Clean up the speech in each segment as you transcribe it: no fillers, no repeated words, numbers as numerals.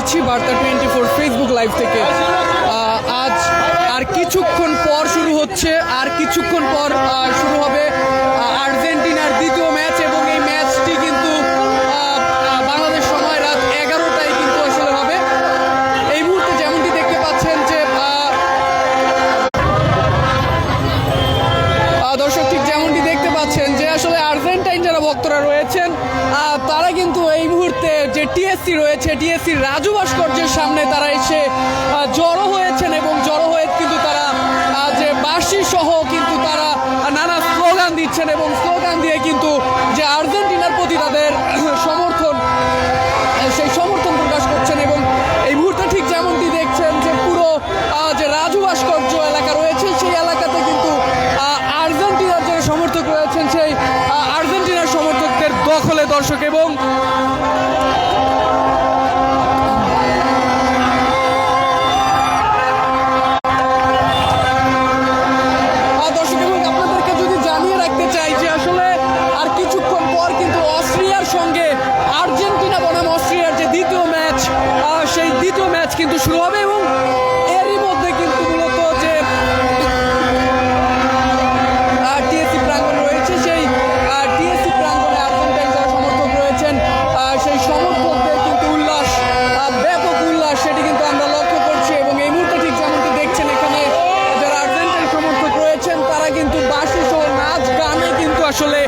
করছি বার্তা 24 Facebook live থেকে। আজ আর কিছুক্ষণ পর শুরু হচ্ছে, আর কিছুক্ষণ পর শুরু হবে আর্জেন্টিনার দ্বিতীয় ম্যাচ, এবং এই ম্যাচটি কিন্তু বাংলাদেশ সময় রাত 11টায় কিন্তু আসলে হবে। এই মুহূর্তে যেমনটি দেখতে পাচ্ছেন যে দর্শক, ঠিক যেমনটি দেখতে পাচ্ছেন যে আসলে আর্জেন্টাইন যারা ভক্তরা রয়েছেন তারা কিন্তু এই মুহূর্তে যে টিএসসি রয়েছে, টিএসসির রাজু ভাস্কর্যের সামনে তারা এসে জড়ো হয়েছেন, এবং জড়ো হয়ে কিন্তু তারা যে বাঁশি সহ কিন্তু তারা নানা স্লোগান দিচ্ছেন, এবং স্লোগান দিয়ে কিন্তু যে আর্জেন্টিনার প্রতি তাদের সমর্থন, সেই সমর্থন প্রকাশ করছেন। এবং এই মুহূর্তে ঠিক যেমনটি দেখছেন যে পুরো যে রাজু ভাস্কর্য এলাকা রয়েছে, সেই এলাকাতে কিন্তু আর্জেন্টিনার যে সমর্থক রয়েছেন, সেই আর্জেন্টিনার সমর্থকদের দখলে দর্শক। এবং আপনাদেরকে যদি জানিয়ে রাখতে চাই যে আসলে আর কিছুক্ষণ পর কিন্তু অস্ট্রিয়ার সঙ্গে আর্জেন্টিনা বনাম অস্ট্রিয়ার যে দ্বিতীয় ম্যাচ, সেই দ্বিতীয় ম্যাচ কিন্তু শুরু হবে। এবং এরই মধ্যে কিন্তু মূলত যে টিএসসি প্রাঙ্গণ রয়েছে, সেই টিএসসি প্রাঙ্গণে আর্জেন্টাইন যারা সমর্থক রয়েছেন, সেই সমর্থকদের কিন্তু উল্লাস, ব্যাপক উল্লাস, সেটি কিন্তু আমরা লক্ষ্য করছি। এবং এই মুহূর্তে ঠিক যেমনটি দেখছেন, এখানে যারা আর্জেন্টাইন সমর্থক রয়েছেন তারা কিন্তু বাঁশি সহ নাচ গানে কিন্তু আসলে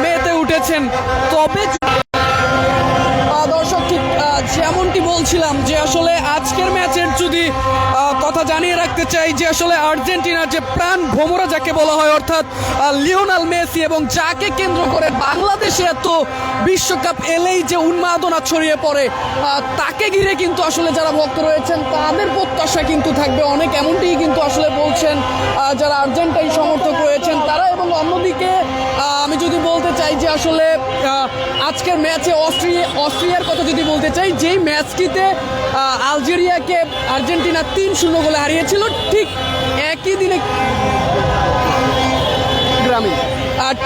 মেতে উঠেছেন। তবে দর্শক, ঠিক যেমনটি বলছিলাম যে আসলে আজকের ম্যাচের যদি কথা জানিয়ে রাখতে চাই যে আসলে আর্জেন্টিনার যে প্রাণ ভোমরা যাকে বলা হয়, অর্থাৎ লিওনেল মেসি, এবং যাকে কেন্দ্র করে বাংলাদেশে এত বিশ্বকাপ এলেই যে উন্মাদনা ছড়িয়ে পড়ে, তাকে ঘিরে কিন্তু আসলে যারা ভক্ত রয়েছেন তাদের প্রত্যাশা কিন্তু থাকবে অনেক, এমনটিই কিন্তু আসলে বলছেন যারা আর্জেন্টাইন সমর্থক রয়েছেন তারা। এবং অন্যদিকে আমি যদি বলতে চাই যে আসলে আজকের ম্যাচে অস্ট্রিয়ার কথা যদি বলতে চাই, যেই ম্যাচটিতে আলজেরিয়াকে আর্জেন্টিনা 3-0 গোলে হারিয়েছিল, ঠিক একই দিনে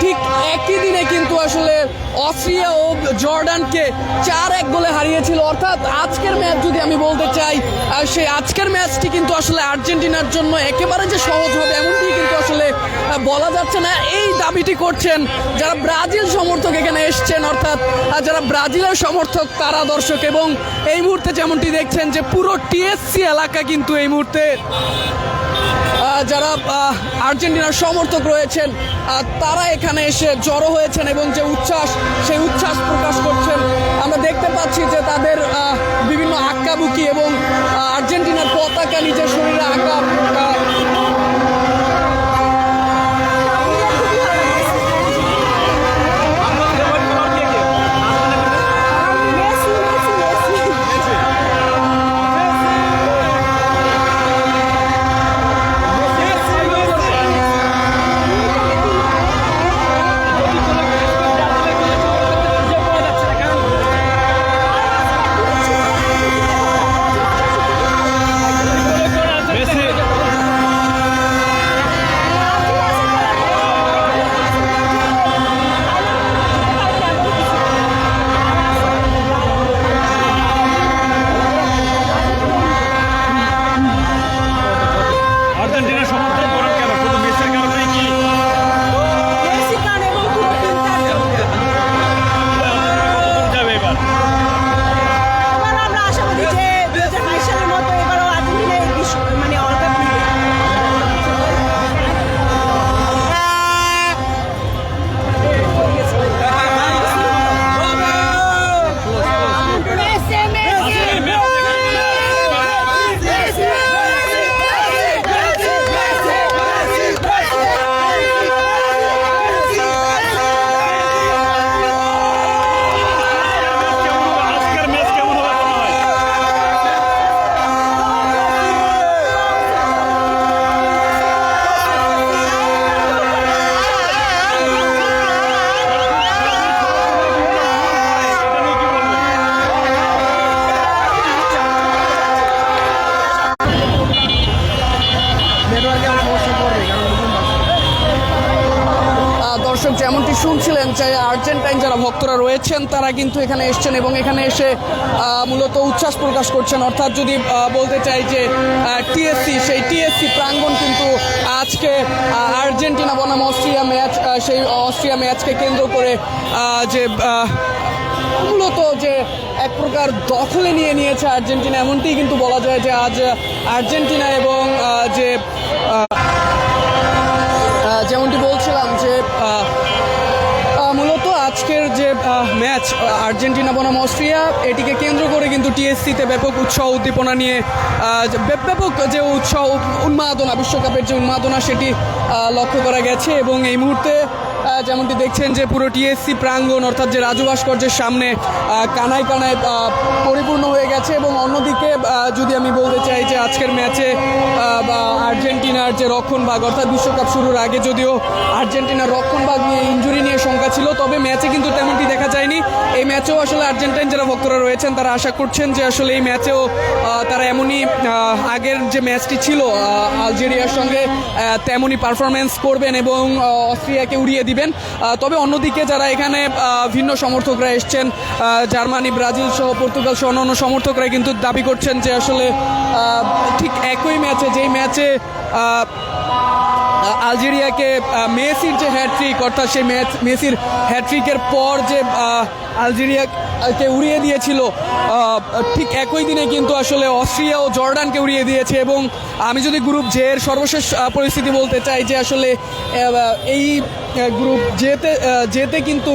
ঠিক একই দিনে কিন্তু আসলে অস্ট্রিয়া ও জর্ডানকে 4-1 গোলে হারিয়েছিল। অর্থাৎ আজকের ম্যাচ যদি আমি বলতে চাই, সেই আজকের ম্যাচটি কিন্তু আসলে আর্জেন্টিনার জন্য একেবারে যে সহজ হবে এমনটি কিন্তু আসলে বলা যাচ্ছে না। এই দাবিটি করছেন যারা ব্রাজিল সমর্থক এখানে এসছেন, অর্থাৎ যারা ব্রাজিলের সমর্থক তারা দর্শক। এবং এই মুহূর্তে যেমনটি দেখছেন যে পুরো টিএসসি এলাকা কিন্তু এই মুহূর্তে যারা আর্জেন্টিনার সমর্থক রয়েছেন তারা এখানে এসে জড়ো হয়েছেন, এবং যে উচ্ছ্বাস, সেই উচ্ছ্বাস প্রকাশ করছেন। আমরা দেখতে পাচ্ছি যে তাদের বিভিন্ন আঁকাবুকি এবং আর্জেন্টিনার পতাকা নিজের শরীরে আঁকা আর্জেন্টাইন যারা ভক্তরা রয়েছেন তারা কিন্তু এখানে এসছেন এবং এখানে এসে মূলত উচ্ছ্বাস প্রকাশ করছেন। অর্থাৎ যদি বলতে চাই যে টিএসসি, সেই টিএসসি প্রাঙ্গণ কিন্তু আজকে আর্জেন্টিনা বনাম অস্ট্রিয়া ম্যাচ, সেই অস্ট্রিয়া ম্যাচকে কেন্দ্র করে যে মূলত যে এক প্রকার দখলে নিয়ে নিয়েছে আর্জেন্টিনা, এমনটি কিন্তু বলা যায় যে আজ আর্জেন্টিনা এবং যে যেমনটি বলছিলাম যে মূলত আজকের যে ম্যাচ আর্জেন্টিনা বনাম অস্ট্রিয়া, এটিকে কেন্দ্র করে কিন্তু টিএসসিতে ব্যাপক উৎসাহ উদ্দীপনা নিয়ে ব্যাপক যে উৎসাহ উন্মাদনা, বিশ্বকাপের যে উন্মাদনা সেটি লক্ষ্য করা গেছে। এবং এই মুহূর্তে যেমনটি দেখছেন যে পুরো টিএসসি প্রাঙ্গণ অর্থাৎ যে রাজু ভাস্কর্যের সামনে কানায় কানায় পরিপূর্ণ হয়ে গেছে। এবং অন্যদিকে যদি আমি বলতে চাই যে আজকের ম্যাচে বা আর্জেন্টিনার যে রক্ষণভাগ, অর্থাৎ বিশ্বকাপ শুরুর আগে যদিও আর্জেন্টিনার রক্ষণভাগ নিয়ে ইনজুরি নিয়ে শঙ্কা ছিল, তবে ম্যাচে কিন্তু তেমনটি দেখা যায়নি। এই ম্যাচেও আসলে আর্জেন্টাইন যারা ভক্তরা রয়েছেন তারা আশা করছেন যে আসলে এই ম্যাচেও তারা এমনই আগের যে ম্যাচটি ছিল আলজেরিয়ার সঙ্গে তেমনই পারফরমেন্স করবেন এবং অস্ট্রিয়াকে উড়িয়ে দিবেন। তবে অন্যদিকে যারা এখানে ভিন্ন সমর্থকরা এসছেন, জার্মানি, ব্রাজিল সহ পর্তুগাল সহ অন্যান্য সমর্থকরা কিন্তু দাবি করছেন যে আসলে ঠিক একই ম্যাচে, যেই ম্যাচে আলজেরিয়াকে মেসির যে হ্যাট্রিক, অর্থাৎ সেই মেসির হ্যাট্রিকের পর যে আলজেরিয়াকে উড়িয়ে দিয়েছিল, ঠিক একই দিনে কিন্তু আসলে অস্ট্রিয়া ও জর্ডানকে উড়িয়ে দিয়েছে। এবং আমি যদি গ্রুপ জে এর সর্বশেষ পরিস্থিতি বলতে চাই যে আসলে এই গ্রুপ জেতে কিন্তু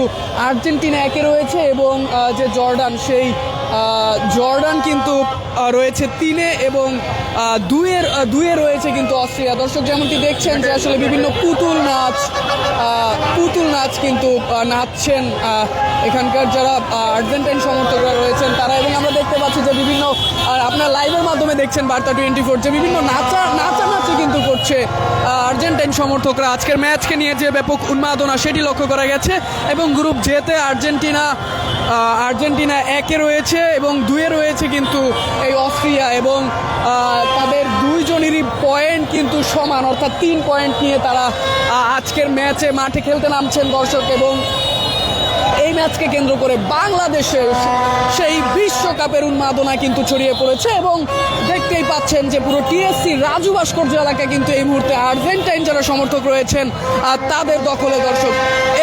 আর্জেন্টিনা 1-এ রয়েছে এবং যে জর্ডান, সেই জর্ডান কিন্তু রয়েছে 3-এ এবং 2-এ রয়েছে কিন্তু অস্ট্রিয়া। দর্শক যেমনটি দেখছেন যে আসলে বিভিন্ন পুতুল নাচ কিন্তু নাচছেন এখানকার যারা আর্জেন্টাইন সমর্থকরা রয়েছেন তারা। এবং আমরা দেখতে পাচ্ছি যে বিভিন্ন, আর আপনার লাইভের মাধ্যমে দেখছেন বার্তা 24, যে বিভিন্ন নাচানাচি কিন্তু করছে আর্জেন্টাইন সমর্থকরা। আজকের ম্যাচকে নিয়ে যে ব্যাপক উন্মাদনা সেটি লক্ষ্য করা গেছে। এবং গ্রুপ জেতে আর্জেন্টিনা 1-এ রয়েছে এবং 2-এ রয়েছে কিন্তু এই অস্ট্রিয়া। এবং তাদের দুইজনেরই পয়েন্ট কিন্তু সমান, অর্থাৎ 3 পয়েন্ট নিয়ে তারা আজকের ম্যাচে মাঠে খেলতে নামছেন দর্শক। এবং এই ম্যাচকে কেন্দ্র করে বাংলাদেশে সেই বিশ্বকাপের উন্মাদনা কিন্তু ছড়িয়ে পড়েছে। এবং দেখতেই পাচ্ছেন যে পুরো টিএসসি রাজু ভাস্কর্য এলাকা কিন্তু এই মুহূর্তে আর্জেন্টাইন যারা সমর্থক রয়েছেন আর তাদের দখলে। দর্শক,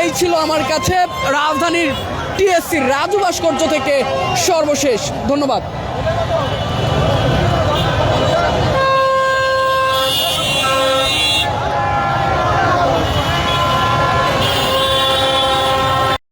এই ছিল আমার কাছে রাজধানীর টিএসসি রাজু ভাস্কর্য থেকে সর্বশেষ। ধন্যবাদ।